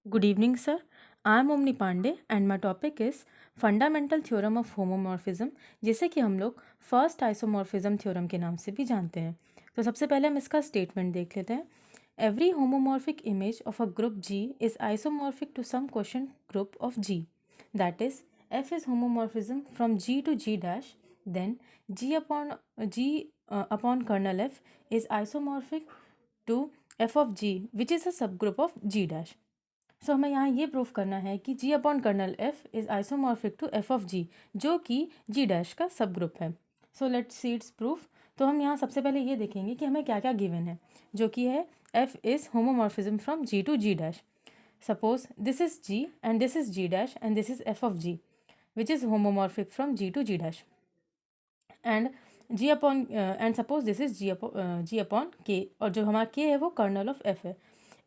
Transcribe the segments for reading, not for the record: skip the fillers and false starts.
Good evening, sir. I am Omni Pandey and my topic is fundamental theorem of homomorphism, जिसे कि हम लोग first isomorphism theorem के नाम से भी जानते हैं। तो सबसे पहले हम इसका स्टेटमेंट देख लेते हैं। Every homomorphic image of a group G is isomorphic to some quotient group of G, that is f is homomorphism from G to G dash, then G upon kernel f is isomorphic to f of G which is a subgroup of G dash. So हमें यहाँ ये proof करना है कि G upon kernel f is isomorphic to f of G, जो कि G dash का सब ग्रुप है। So let's see it's proof. तो हम यहाँ सबसे पहले ये देखेंगे कि हमें क्या क्या गिवन है, जो कि है F is homomorphism from G to G dash. Suppose this is G and this is G dash and this is F of G which is homomorphic from G to G dash, and G upon and suppose this is G upon K, और जो हमारा K है वो kernel of F है,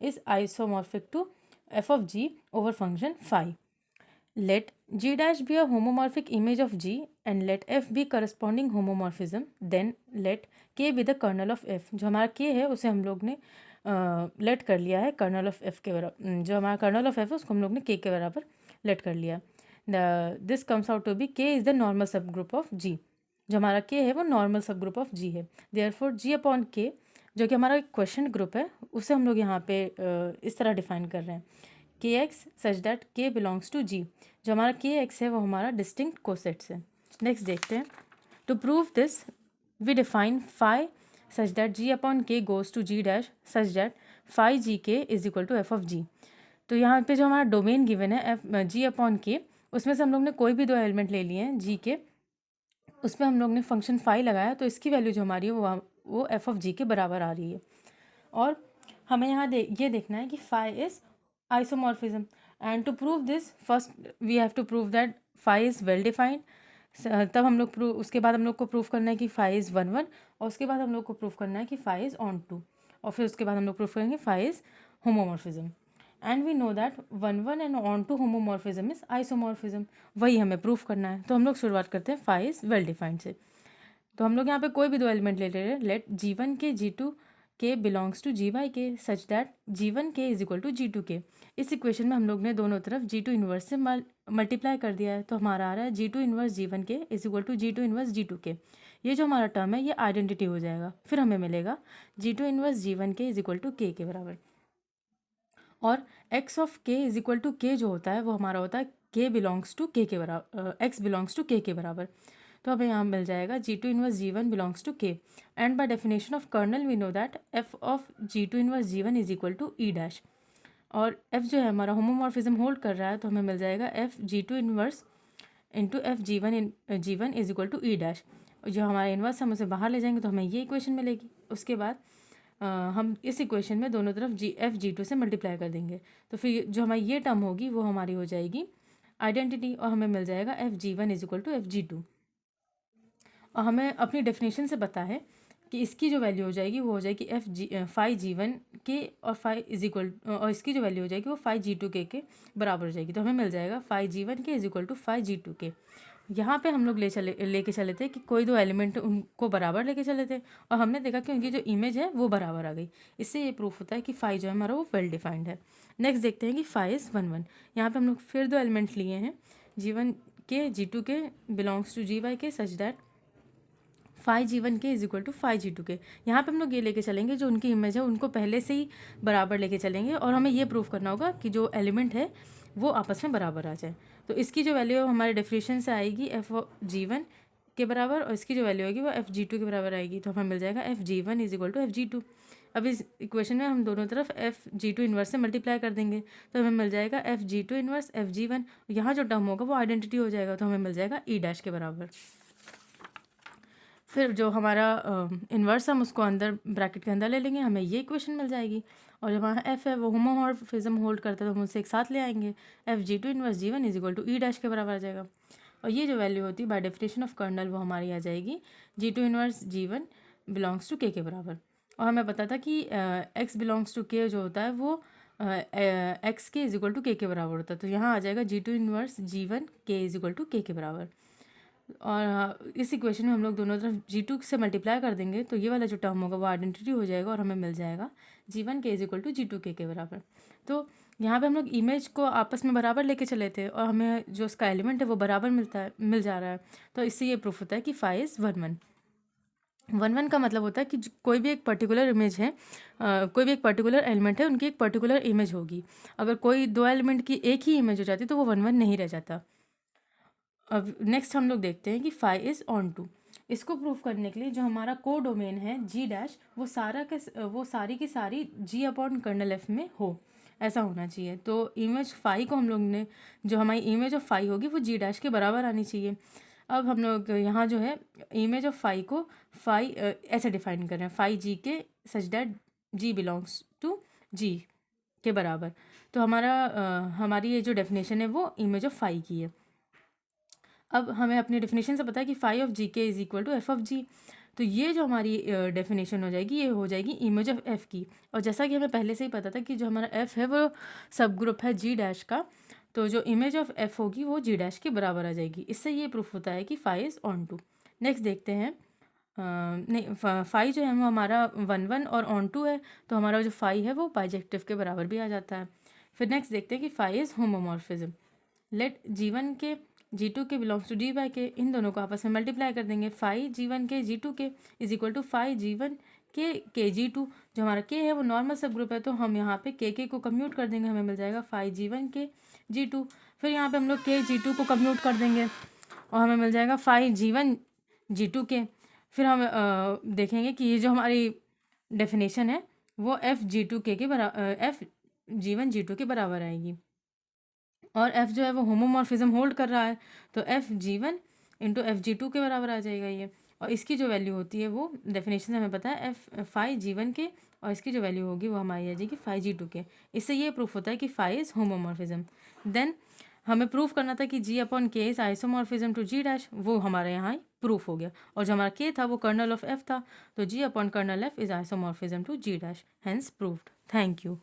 is isomorphic to f of g over function phi. Let g dash be a homomorphic image of g and let f be corresponding homomorphism. Then let k be the kernel of f. जो हमारा k है उसे हम लोग ने late कर लिया है कर्नल ऑफ f के बराबर। जो हमारा कर्नल ऑफ f है उसको हम लोग ने k के बराबर लेट कर लिया। This comes out to be k is the normal subgroup of g। जो हमारा k है वो normal subgroup of g है। देयरफॉर g अपॉन k, जो कि हमारा क्वेश्चन ग्रुप है, उसे हम लोग यहाँ पे इस तरह डिफाइन कर रहे हैं के एक्स सच दैट के बिलोंग्स टू जी। जो हमारा के एक्स है वो हमारा डिस्टिंक्ट कोसेट्स है। नेक्स्ट देखते हैं। To prove this we define phi such that G upon K goes to G dash such that phi G K is equal to f of G. तो यहाँ पे जो हमारा डोमेन गिवन है f G upon K, उसमें से हम लोग ने कोई भी दो एलिमेंट ले लिए हैं जी के, उसमें हम लोग ने फंक्शन फाई लगाया, तो इसकी वैल्यू जो हमारी है वो एफ ऑफ जी के बराबर आ रही है। और हमें यहाँ ये देखना है कि phi is isomorphism, and to prove this first we have to prove that phi is well defined. तब हम लोग उसके बाद हम लोग को प्रूव करना है कि फाई इज़ 1 1, और उसके बाद हम लोग को प्रूव करना है कि फाई इज़ ऑन 2, और फिर उसके बाद हम लोग प्रूव करेंगे phi is homomorphism. And we know that 1 1 and onto homomorphism is isomorphism, वही हमें प्रूव करना है। तो हम लोग शुरुआत करते हैं फाई इज़ वेल डिफाइंड से। तो हम लोग यहाँ पे कोई भी दो एलिमेंट ले रहे हैं। लेट G1 के G2 के बिलोंग्स टू G के सच दैट G1 के इज इक्वल टू G2 के। इस इक्वेशन में हम लोग ने दोनों तरफ G2 इन्वर्स से मल्टीप्लाई कर दिया है, तो हमारा आ रहा है G2 इन्वर्स G1 के is equal to G2 inverse G2 के। ये जो हमारा टर्म है ये आइडेंटिटी हो जाएगा। फिर हमें मिलेगा G2 इन्वर्स G1 के इज इक्वल टू के बराबर, और x of k is equal to K जो होता है वो हमारा होता है k बिलोंग्स टू के बराबर, x बिलोंग्स टू के बराबर। तो हमें यहाँ मिल जाएगा G2 inverse G1 belongs to K, and by definition of kernel we know that f of G2 inverse G1 is equal to E dash. और f जो है हमारा होमोमॉर्फिज्म होल्ड कर रहा है, तो हमें मिल जाएगा f G2 inverse into F G1 is equal to E dash. जो हमारा इन्वर्स हम उसे बाहर ले जाएंगे तो हमें ये इक्वेशन मिलेगी। उसके बाद हम इस इक्वेशन में दोनों तरफ G2 से मल्टीप्लाई कर देंगे, तो फिर जो हमारी ये टर्म होगी वो हमारी हो जाएगी आइडेंटिटी, और हमें मिल जाएगा FG1 is equal to FG2। और हमें अपनी डेफिनेशन से पता है कि इसकी जो वैल्यू हो जाएगी वो हो जाएगी फाई G1 के, और फाई इज इक्वल, और इसकी जो वैल्यू हो जाएगी वो फाई G2 के बराबर हो जाएगी। तो हमें मिल जाएगा फाई G1 के is equal to phi G2 के। यहाँ पे हम लोग लेके चले थे कि कोई दो एलिमेंट उनको बराबर लेके चले थे, और हमने देखा कि उनकी जो इमेज है वो बराबर आ गई। इससे ये प्रूफ होता है कि फाई जो है हमारा वो वेल डिफाइंड है। नेक्स्ट देखते हैं कि फाई इज़ 1 1। यहाँ पे हम लोग फिर दो एलिमेंट लिए हैं G1 के G2 के बिलोंग्स टू G के सच दैट फाई G1 के is equal to phi G2 के। यहाँ पे हम लोग ये लेके चलेंगे जो उनकी इमेज है उनको पहले से ही बराबर लेके चलेंगे, और हमें ये प्रूफ करना होगा कि जो एलिमेंट है वो आपस में बराबर आ जाए। तो इसकी जो वैल्यू हमारे डेफिनेशन से आएगी FG1 के बराबर, और इसकी जो वैल्यू होगी वो FG2 के बराबर आएगी। तो हमें मिल जाएगा FG1 is equal to FG2। अब इस इक्वेशन में हम दोनों तरफ FG2 इन्वर्स से मल्टीप्लाई कर देंगे, तो हमें मिल जाएगा FG2 इन्वर्स FG1। यहाँ जो टर्म होगा वो आइडेंटिटी हो जाएगा, तो हमें मिल जाएगा ई डैश के बराबर। फिर जो हमारा इन्वर्स हम उसको अंदर ब्रैकेट के अंदर ले लेंगे, हमें ये इक्वेशन मिल जाएगी। और जो हमारा एफ है वो होमोमॉर्फिज्म होल्ड करता है, तो हम उसे एक साथ ले आएंगे। FG2 inverse G1 is equal to E dash के बराबर आ जाएगा। और ये जो वैल्यू होती है बाय डेफिनेशन ऑफ कर्नल वो हमारी आ जाएगी G2 inverse G1 belongs to के बराबर। और हमें पता था कि x बिलोंग्स टू के जो होता है वो x के इज इक्वल टू के बराबर होता है। तो यहाँ आ जाएगा G2 इन्वर्स G1 के इज इक्वल टू के बराबर। और इस इक्वेशन में हम लोग दोनों तरफ G2 से मल्टीप्लाई कर देंगे, तो ये वाला जो टर्म होगा वो आइडेंटिटी हो जाएगा, और हमें मिल जाएगा G1 के इज इक्वल टू G2 के बराबर। तो यहाँ पे हम लोग इमेज को आपस में बराबर लेके चले थे और हमें जो उसका एलिमेंट है वो बराबर मिल जा रहा है, तो इससे ये प्रूफ होता है कि फाई इज़ 1 1। 1 1 का मतलब होता है कि कोई भी एक पर्टिकुलर इमेज है, कोई भी एक पर्टिकुलर एलिमेंट है, उनकी एक पर्टिकुलर इमेज होगी। अगर कोई दो एलिमेंट की एक ही इमेज हो जाती है तो वो 1 1 नहीं रह जाता। अब नेक्स्ट हम लोग देखते हैं कि फाई इज़ ऑन टू। इसको प्रूफ करने के लिए जो हमारा को डोमेन है जी डैश, वो सारी की सारी जी अपॉन कर्नल एफ में हो, ऐसा होना चाहिए। तो इमेज फाई को हम लोग ने, जो हमारी इमेज ऑफ फाई होगी वो जी डैश के बराबर आनी चाहिए। अब हम लोग यहाँ जो है इमेज ऑफ फाई को फाई ऐसे डिफाइन कर रहे हैं, phi G K such that G belongs to G K बराबर। तो हमारी ये जो डेफिनेशन है वो इमेज ऑफ फाई की है। अब हमें अपनी डेफिनेशन से पता है कि phi of G K is equal to f of G. तो ये जो हमारी डेफिनेशन हो जाएगी, ये हो जाएगी इमेज ऑफ एफ की। और जैसा कि हमें पहले से ही पता था कि जो हमारा एफ है वो सब ग्रुप है जी डैश का, तो जो इमेज ऑफ एफ होगी वो जी डैश के बराबर आ जाएगी। इससे ये प्रूफ होता है कि phi is onto. Next देखते हैं, नहीं फाई जो है वो हमारा 1 1 और ऑन टू है, तो हमारा जो फाई है वो बाइजेक्टिव के बराबर भी आ जाता है। फिर नेक्स्ट देखते हैं कि phi is homomorphism. Let G one K G two K belongs to G by K, इन दोनों को आपस में मल्टीप्लाई कर देंगे। Phi G one K G two K is equal to phi G one K G two. जो हमारा के है वो नॉर्मल सब ग्रुप है, तो हम यहाँ पे के को कम्यूट कर देंगे, हमें मिल जाएगा फाई जी1 के जी2। फिर यहाँ पे हम लोग के जी2 को कम्यूट कर देंगे और हमें मिल जाएगा फाई जी1 जी2 के। फिर हम देखेंगे कि ये जो हमारी डेफिनेशन है वो एफ जी2 के बराबर, एफ जी1 जी2 के बराबर आएगी। और एफ जो है वो होमोमॉर्फिज्म होल्ड कर रहा है, तो F G1 into F G2 के बराबर आ जाएगा ये। और इसकी जो वैल्यू होती है वो डेफिनेशन से हमें पता है एफ फाई जी1 के, और इसकी जो वैल्यू होगी वो हमारी आ जाएगी फाई जी2 के। इससे ये प्रूफ होता है कि फाई इज़ होमोमॉर्फिज्म। देन हमें प्रूफ करना था कि G upon K is isomorphism to G dash, वो हमारे यहाँ प्रूफ हो गया। और जो हमारा के था वो कर्नल ऑफ एफ था, तो G upon kernel f is isomorphism to G dash, hence proved. Thank you.